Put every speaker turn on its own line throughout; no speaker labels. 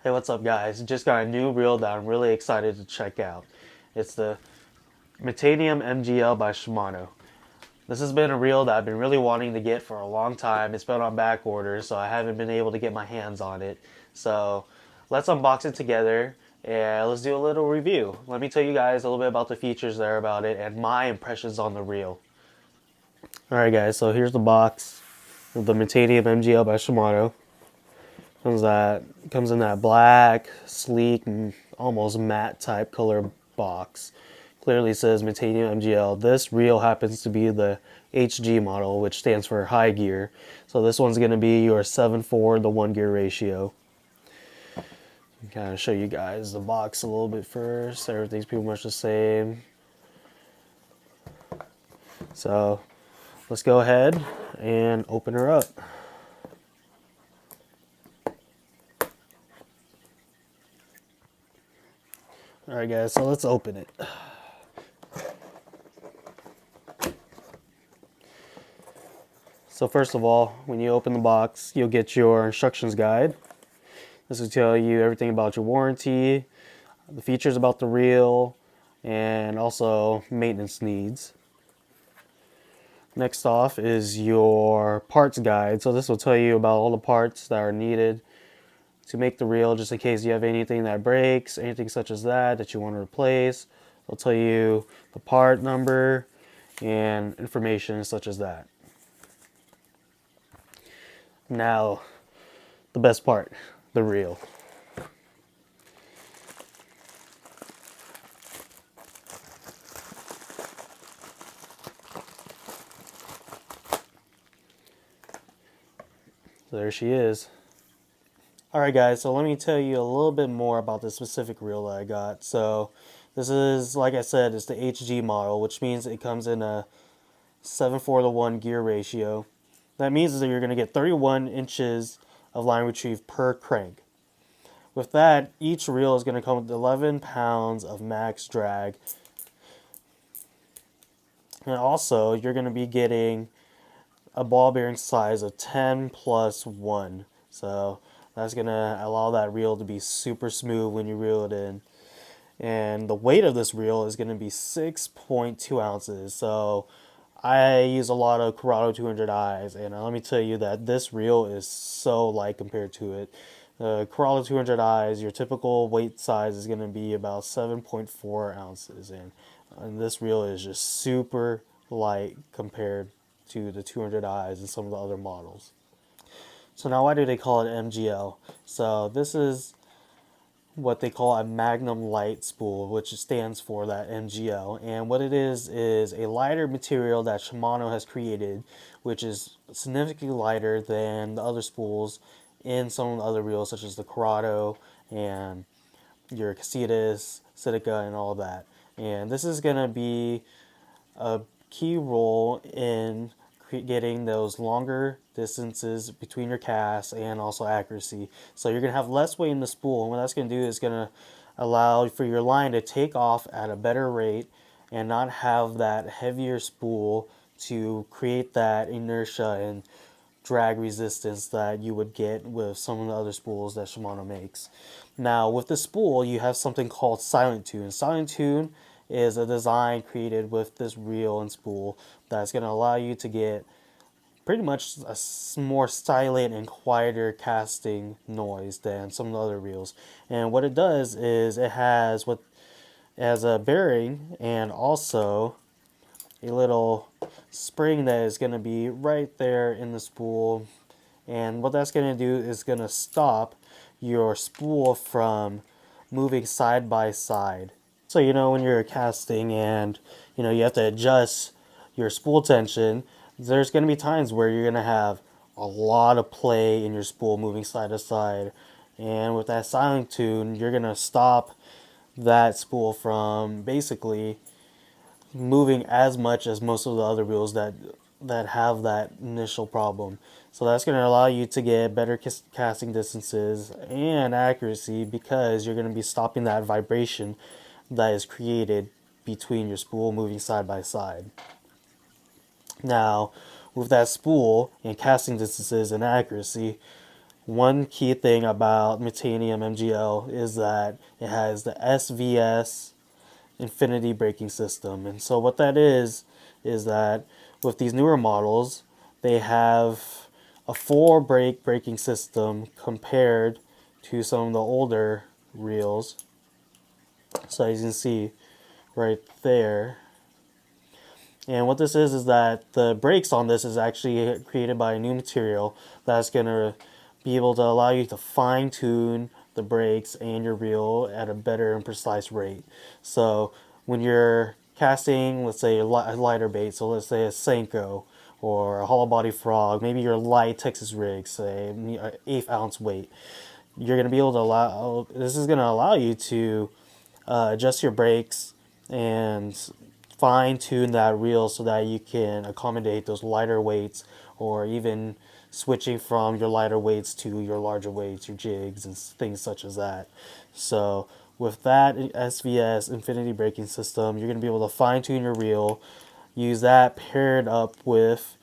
Hey, what's up, guys? Just got a new reel that I'm really excited to check out. It's the Metanium MGL by Shimano. This has been a reel that I've been really wanting to get for a long time. It's been on back order, so I haven't been able to get my hands on it. So let's unbox it together and let's do a little review. Let me tell you guys a little bit about the features there about it and my impressions on the reel. Alright, guys, so here's the box of the Metanium MGL by Shimano. Comes in that black, sleek, and almost matte type color box. Clearly says Metanium MGL. This reel happens to be the HG model, which stands for high gear. So this one's going to be your 7:4 to 1 gear ratio. Kind of show you guys the box a little bit first. Everything's pretty much the same. So let's go ahead and open her up. Alright guys, so let's open it. So first of all, when you open the box, you'll get your instructions guide. This will tell you everything about your warranty, the features about the reel, and also maintenance needs. Next off is your parts guide. So this will tell you about all the parts that are needed to make the reel, just in case you have anything that breaks, anything such as that you want to replace. It'll tell you the part number and information such as that. Now, the best part, the reel. So there she is. Alright guys, so let me tell you a little bit more about the specific reel that I got. So this is, like I said, it's the HG model, which means it comes in a 7:4 to 1 gear ratio. That means that you're going to get 31 inches of line retrieve per crank. With that, each reel is going to come with 11 pounds of max drag. And also, you're going to be getting a ball bearing size of 10 plus 1. So that's going to allow that reel to be super smooth when you reel it in. And the weight of this reel is going to be 6.2 ounces. So I use a lot of Corrado 200Is, and let me tell you that this reel is so light compared to it. The Corrado 200Is, your typical weight size is going to be about 7.4 ounces, and this reel is just super light compared to the 200Is and some of the other models. So now why do they call it MGL? So this is what they call a Magnum Light spool, which stands for that MGL. And what it is a lighter material that Shimano has created, which is significantly lighter than the other spools in some of the other reels, such as the Corrado and your Casitas, Sitica, and all that. And this is going to be a key role in getting those longer distances between your casts and also accuracy. So you're going to have less weight in the spool, and what that's going to do is going to allow for your line to take off at a better rate and not have that heavier spool to create that inertia and drag resistance that you would get with some of the other spools that Shimano makes. Now with the spool, you have something called Silent Tune. Silent Tune is a design created with this reel and spool that's going to allow you to get pretty much a more silent and quieter casting noise than some of the other reels. And what it does is it has a bearing and also a little spring that is going to be right there in the spool, and what that's going to do is going to stop your spool from moving side by side. So when you're casting and you have to adjust your spool tension, there's going to be times where you're going to have a lot of play in your spool moving side to side, and with that silent tune you're going to stop that spool from basically moving as much as most of the other reels that have that initial problem. So that's going to allow you to get better casting distances and accuracy, because you're going to be stopping that vibration that is created between your spool moving side by side. Now, with that spool and casting distances and accuracy, one key thing about Metanium MGL is that it has the SBS Infinity braking system. And so what that is that with these newer models, they have a 4-brake braking system compared to some of the older reels. So as you can see right there. And what this is that the brakes on this is actually created by a new material that's going to be able to allow you to fine tune the brakes and your reel at a better and precise rate. So when you're casting, let's say a lighter bait, so let's say a Senko or a hollow body frog, maybe your light Texas rig, say an 1/8 ounce weight, you're going to be able to allow, this is going to allow you to adjust your brakes and fine tune that reel so that you can accommodate those lighter weights, or even switching from your lighter weights to your larger weights, your jigs and things such as that. So with that SBS Infinity braking system, you're going to be able to fine tune your reel, use that paired up with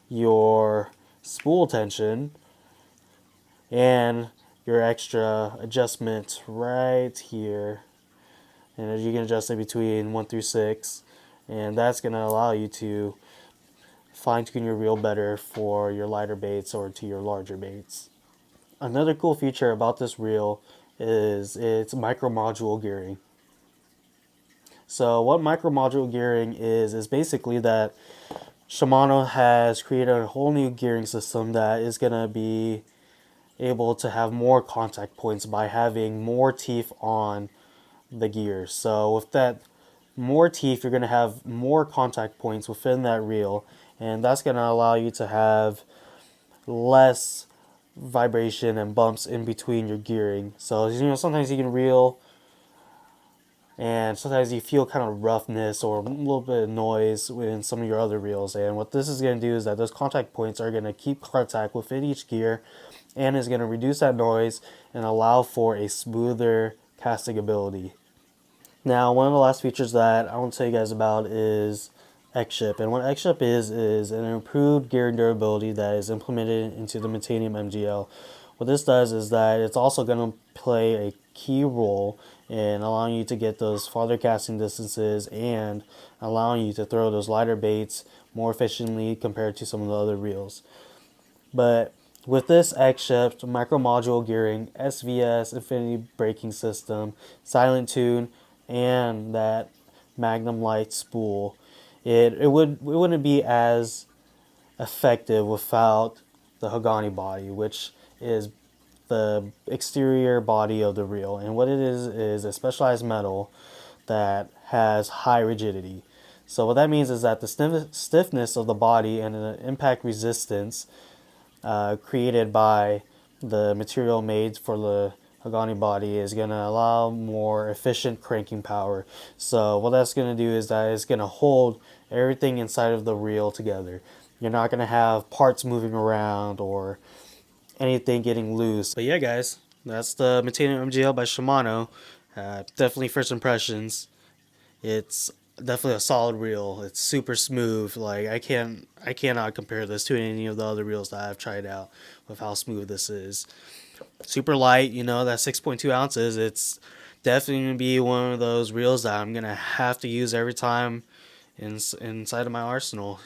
your spool tension and your extra adjustments right here. And you can adjust it between 1 through 6, and that's going to allow you to fine tune your reel better for your lighter baits or to your larger baits. Another cool feature about this reel is its micro module gearing. So what micro module gearing is basically that Shimano has created a whole new gearing system that is going to be able to have more contact points by having more teeth on the gears. So with that more teeth, you're going to have more contact points within that reel, and that's going to allow you to have less vibration and bumps in between your gearing. So sometimes you can reel and sometimes you feel kind of roughness or a little bit of noise in some of your other reels, and what this is going to do is that those contact points are going to keep contact within each gear and is going to reduce that noise and allow for a smoother casting ability. Now, one of the last features that I want to tell you guys about is X-Ship. And what X-Ship is an improved gear durability that is implemented into the Metanium MGL. What this does is that it's also going to play a key role in allowing you to get those farther casting distances and allowing you to throw those lighter baits more efficiently compared to some of the other reels. But with this X-Ship micro module gearing, SVS Infinity braking system, silent tune, and that Magnum Light spool, it wouldn't be as effective without the Hagani body, which is the exterior body of the reel. And what it is a specialized metal that has high rigidity. So what that means is that the stiffness of the body and the impact resistance created by the material made for the Hagani body is going to allow more efficient cranking power. So what that's going to do is that it's going to hold everything inside of the reel together. You're not going to have parts moving around or anything getting loose. But yeah, guys, that's the Metanium MGL by Shimano. Definitely first impressions. It's definitely a solid reel. It's super smooth. Like I cannot compare this to any of the other reels that I've tried out with how smooth this is. Super light, that 6.2 ounces. It's definitely gonna be one of those reels that I'm gonna have to use every time inside of my arsenal.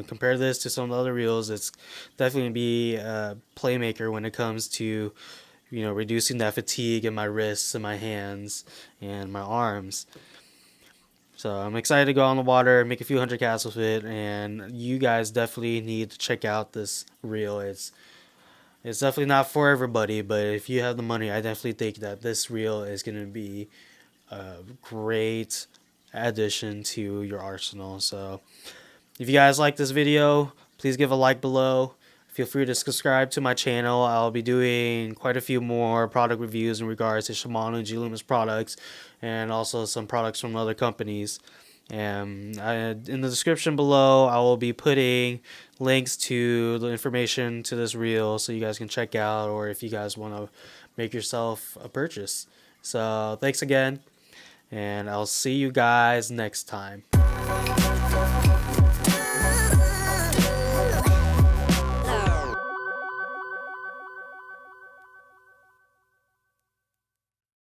Compare this to some of the other reels. It's definitely gonna be a playmaker when it comes to reducing that fatigue in my wrists and my hands and my arms. So I'm excited to go on the water, make a few hundred casts with it, and you guys definitely need to check out this reel. It's definitely not for everybody, but if you have the money, I definitely think that this reel is going to be a great addition to your arsenal. So if you guys like this video, please give a like below. Feel free to subscribe to my channel. I'll be doing quite a few more product reviews in regards to Shimano and G-Loomis products, and also some products from other companies. And in the description below, I will be putting links to the information to this reel so you guys can check out, or if you guys want to make yourself a purchase. So thanks again, and I'll see you guys next time.